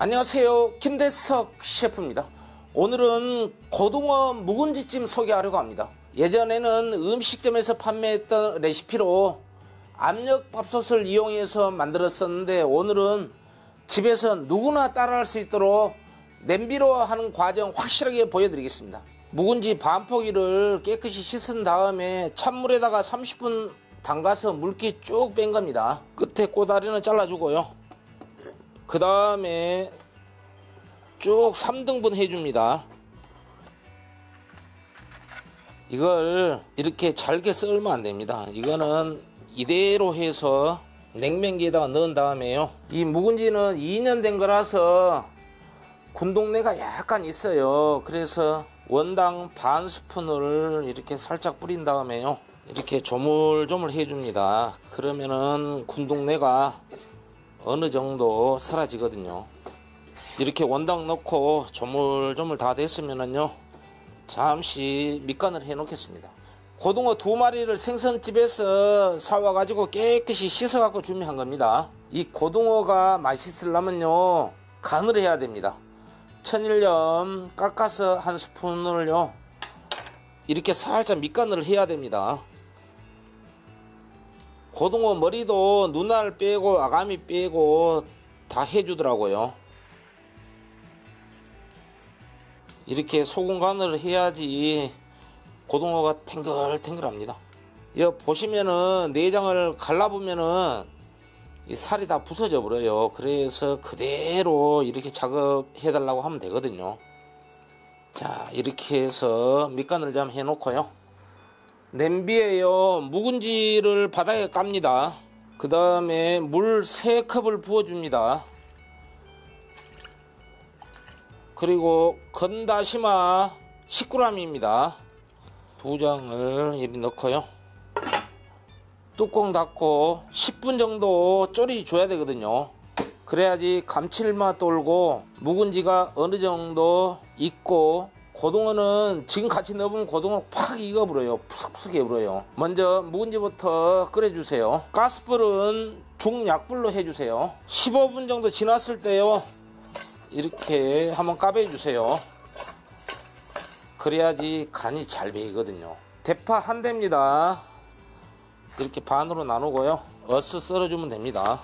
안녕하세요, 김대석 셰프입니다. 오늘은 고등어 묵은지찜 소개하려고 합니다. 예전에는 음식점에서 판매했던 레시피로 압력밥솥을 이용해서 만들었었는데, 오늘은 집에서 누구나 따라할 수 있도록 냄비로 하는 과정 확실하게 보여드리겠습니다. 묵은지 반포기를 깨끗이 씻은 다음에 찬물에다가 30분 담가서 물기 쭉 뺀 겁니다. 끝에 꼬다리는 잘라주고요. 그 다음에 쭉 3등분 해줍니다. 이걸 이렇게 잘게 썰면 안됩니다. 이거는 이대로 해서 냉면기에다가 넣은 다음에요, 이 묵은지는 2년 된 거라서 군동내가 약간 있어요. 그래서 원당 반 스푼을 이렇게 살짝 뿌린 다음에요, 이렇게 조물조물 해줍니다. 그러면은 군동내가 어느 정도 사라지거든요. 이렇게 원당 넣고 조물조물 다 됐으면은요, 잠시 밑간을 해 놓겠습니다. 고등어 2마리를 생선집에서 사와 가지고 깨끗이 씻어 갖고 준비한 겁니다. 이 고등어가 맛있으려면요, 간을 해야 됩니다. 천일염 깎아서 한 스푼을요, 이렇게 살짝 밑간을 해야 됩니다. 고등어 머리도 눈알 빼고 아가미 빼고 다 해주더라고요. 이렇게 소금 간을 해야지 고등어가 탱글탱글합니다. 여기 보시면은 내장을 갈라보면은 이 살이 다 부서져 버려요. 그래서 그대로 이렇게 작업해 달라고 하면 되거든요. 자, 이렇게 해서 밑간을 좀 해 놓고요, 냄비에요 묵은지를 바닥에 깝니다. 그 다음에 물 3컵을 부어 줍니다. 그리고 건다시마 10g입니다. 2장을 이리 넣고요, 뚜껑 닫고 10분 정도 졸여 줘야 되거든요. 그래야지 감칠맛 돌고 묵은지가 어느 정도 익고, 고등어는 지금 같이 넣으면 고등어 팍 익어버려요. 푸석푸석 해버려요. 먼저 묵은지부터 끓여주세요. 가스불은 중약불로 해주세요. 15분 정도 지났을 때요, 이렇게 한번 까배주세요. 그래야지 간이 잘 배이거든요. 대파 한 대입니다. 이렇게 반으로 나누고요, 어슷 썰어주면 됩니다.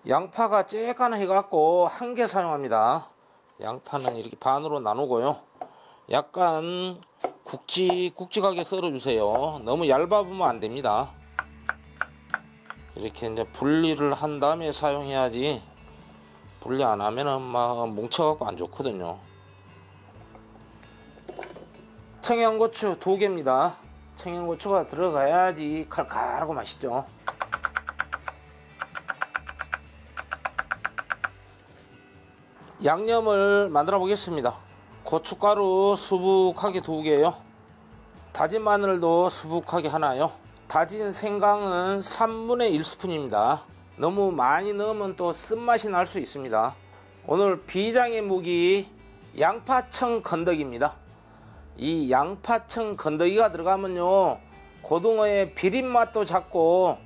양파가 쬐깐 해갖고 1개 사용합니다. 양파는 이렇게 반으로 나누고요, 약간 굵직굵직하게 썰어주세요. 너무 얇아보면 안됩니다. 이렇게 이제 분리를 한 다음에 사용해야지, 분리 안 하면은 막 뭉쳐갖고 안 좋거든요. 청양고추 2개입니다. 청양고추가 들어가야지 칼칼하고 맛있죠. 양념을 만들어 보겠습니다. 고춧가루 수북하게 2개요. 다진 마늘도 수북하게 하나요. 다진 생강은 3분의 1스푼입니다. 너무 많이 넣으면 또 쓴맛이 날 수 있습니다. 오늘 비장의 무기 양파청 건더기입니다. 이 양파청 건더기가 들어가면요, 고등어의 비린맛도 잡고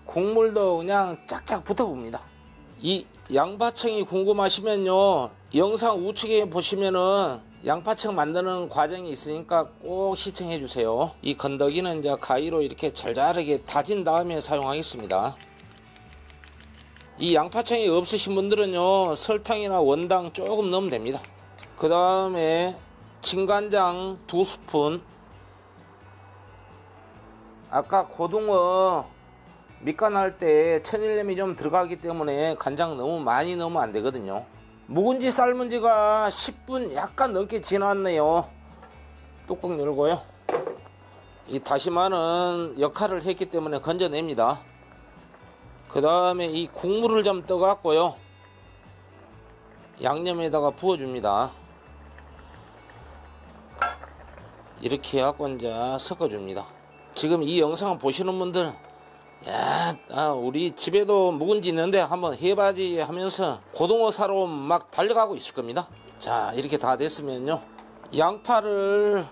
국물도 그냥 짝짝 붙어봅니다. 이 양파청이 궁금하시면요, 영상 우측에 보시면은 양파청 만드는 과정이 있으니까 꼭 시청해 주세요. 이 건더기는 이제 가위로 이렇게 잘잘하게 다진 다음에 사용하겠습니다. 이 양파청이 없으신 분들은요, 설탕이나 원당 조금 넣으면 됩니다. 그 다음에 진간장 2스푼. 아까 고등어 밑간 할 때 천일염이 좀 들어가기 때문에 간장 너무 많이 넣으면 안 되거든요. 묵은지 삶은 지가 10분 약간 넘게 지났네요. 뚜껑 열고요, 이 다시마는 역할을 했기 때문에 건져냅니다. 그 다음에 이 국물을 좀 떠 갖고요, 양념에다가 부어줍니다. 이렇게 해갖고 이제 섞어줍니다. 지금 이 영상을 보시는 분들, 야, 우리 집에도 묵은지 있는데 한번 해봐야지 하면서 고등어 사러 막 달려가고 있을 겁니다. 자, 이렇게 다 됐으면요, 양파를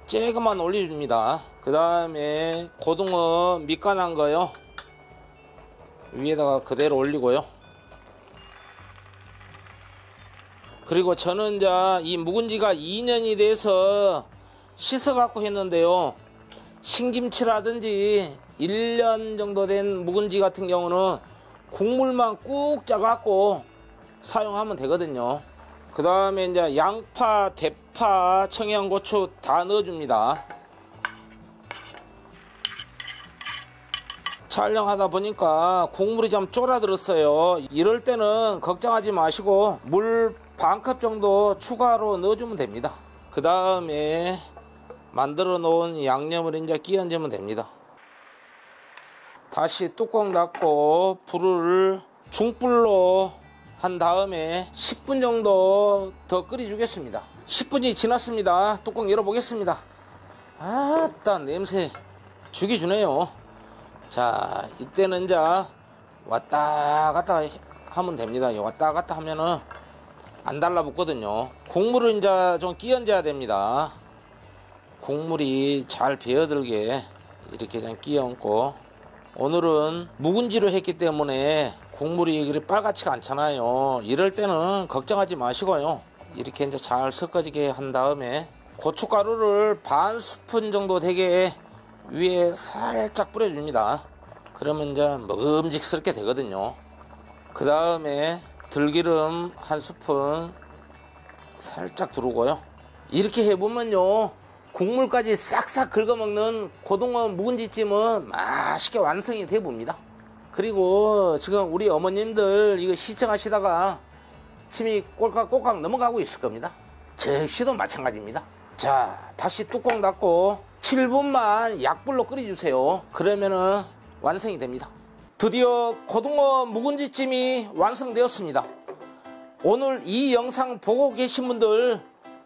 조금만 올려줍니다. 그 다음에 고등어 밑간한 거요, 위에다가 그대로 올리고요. 그리고 저는 이제 이 묵은지가 2년이 돼서 씻어 갖고 했는데요, 신김치라든지 1년 정도 된 묵은지 같은 경우는 국물만 꾹 짜 갖고 사용하면 되거든요. 그 다음에 이제 양파, 대파, 청양고추 다 넣어줍니다. 촬영하다 보니까 국물이 좀 쫄아들었어요. 이럴 때는 걱정하지 마시고 물 반컵 정도 추가로 넣어주면 됩니다. 그 다음에 만들어 놓은 양념을 이제 끼얹으면 됩니다. 다시 뚜껑 닫고 불을 중불로 한 다음에 10분 정도 더 끓여 주겠습니다. 10분이 지났습니다. 뚜껑 열어 보겠습니다. 아따, 냄새 죽여주네요. 자, 이때는 이제 왔다 갔다 하면 됩니다. 왔다 갔다 하면은 안 달라붙거든요. 국물을 이제 좀 끼얹어야 됩니다. 국물이 잘 배어들게 이렇게 좀 끼얹고, 오늘은 묵은지로 했기 때문에 국물이 그리 빨갛지가 않잖아요. 이럴 때는 걱정하지 마시고요, 이렇게 이제 잘 섞어지게 한 다음에 고춧가루를 반 스푼 정도 되게 위에 살짝 뿌려줍니다. 그러면 이제 먹음직스럽게 되거든요. 그 다음에 들기름 한 스푼 살짝 두르고요. 이렇게 해보면요, 국물까지 싹싹 긁어먹는 고등어 묵은지찜은 맛있게 완성이 돼 봅니다. 그리고 지금 우리 어머님들 이거 시청하시다가 침이 꼴깍꼴깍 넘어가고 있을 겁니다. 저 역시도 마찬가지입니다. 자, 다시 뚜껑 닫고 7분만 약불로 끓여주세요. 그러면은 완성이 됩니다. 드디어 고등어 묵은지찜이 완성되었습니다. 오늘 이 영상 보고 계신 분들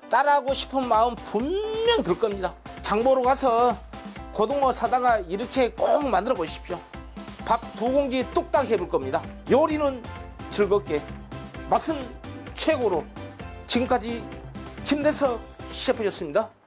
따라하고 싶은 마음 분명 들 겁니다. 장보러 가서 고등어 사다가 이렇게 꼭 만들어 보십시오. 밥 2공기 뚝딱 해볼 겁니다. 요리는 즐겁게, 맛은 최고로. 지금까지 김대섭 셰프였습니다.